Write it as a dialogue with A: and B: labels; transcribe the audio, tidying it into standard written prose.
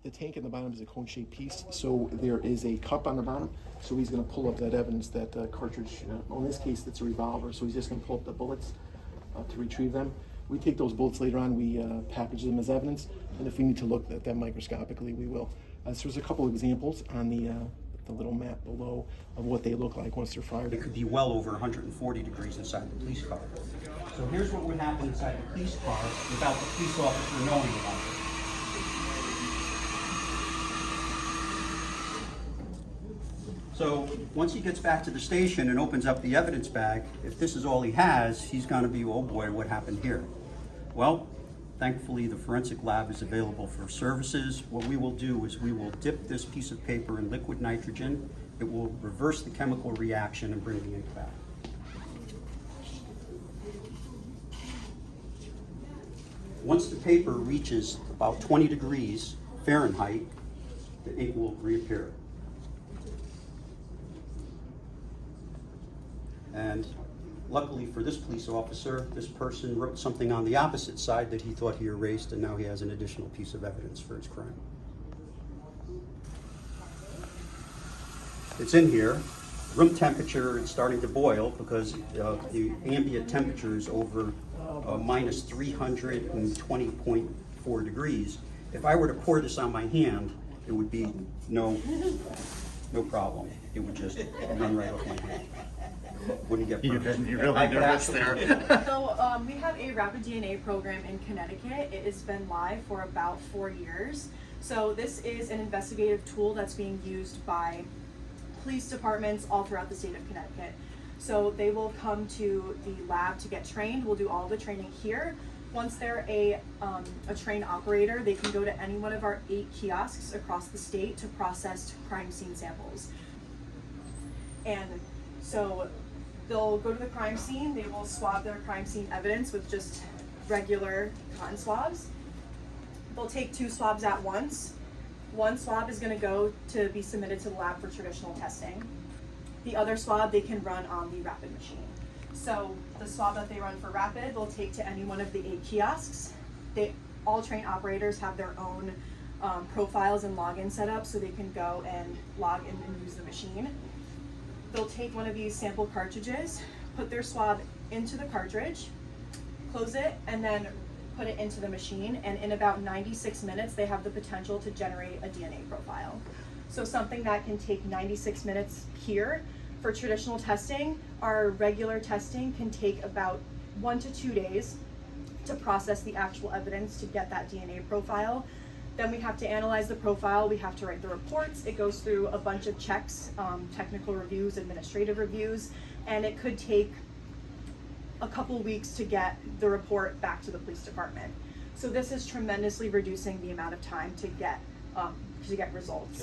A: The tank in the bottom is a cone-shaped piece, so there is a cup on the bottom. So he's going to pull up that evidence, that cartridge. In this case, it's a revolver, so he's just going to pull up the bullets to retrieve them. We take those bullets later on, we package them as evidence, and if we need to look at them microscopically, we will. So there's a couple of examples on the little map below of what they look like once they're fired.
B: It could be well over 140 degrees inside the police car. So here's what would happen inside the police car without the police officer knowing about it. So once he gets back to the station and opens up the evidence bag, if this is all he has, he's going to be, oh boy, what happened here? Well, thankfully the forensic lab is available for services. What we will do is we will dip this piece of paper in liquid nitrogen. It will reverse the chemical reaction and bring the ink back. Once the paper reaches about 20 degrees Fahrenheit, the ink will reappear. And luckily for this police officer, this person wrote something on the opposite side that he thought he erased, and now he has an additional piece of evidence for his crime. It's in here. Room temperature, it's starting to boil because the ambient temperature is over minus 320.4 degrees. If I were to pour this on my hand, it would be no problem. It would just run right off my hand. Wouldn't get burned.
A: You're really nervous there.
C: So we have a rapid DNA program in Connecticut. It has been live for about 4 years. So this is an investigative tool that's being used by police departments all throughout the state of Connecticut. So they will come to the lab to get trained. We'll do all the training here. Once they're a trained operator, they can go to any one of our 8 kiosks across the state to process crime scene samples. And so they'll go to the crime scene, they will swab their crime scene evidence with just regular cotton swabs. They'll take 2 swabs at once. One swab is going to go to be submitted to the lab for traditional testing. The other swab they can run on the rapid machine. So the swab that they run for rapid, they'll take to any one of the 8 kiosks. All trained operators have their own profiles and login set up, so they can go and log in and use the machine. They'll take one of these sample cartridges, put their swab into the cartridge, close it, and then put it into the machine. And in about 96 minutes, they have the potential to generate a DNA profile. So something that can take 96 minutes here, for traditional testing, our regular testing can take about 1 to 2 days to process the actual evidence to get that DNA profile. Then we have to analyze the profile, we have to write the reports. It goes through a bunch of checks, technical reviews, administrative reviews, and it could take a couple weeks to get the report back to the police department. So this is tremendously reducing the amount of time to get results.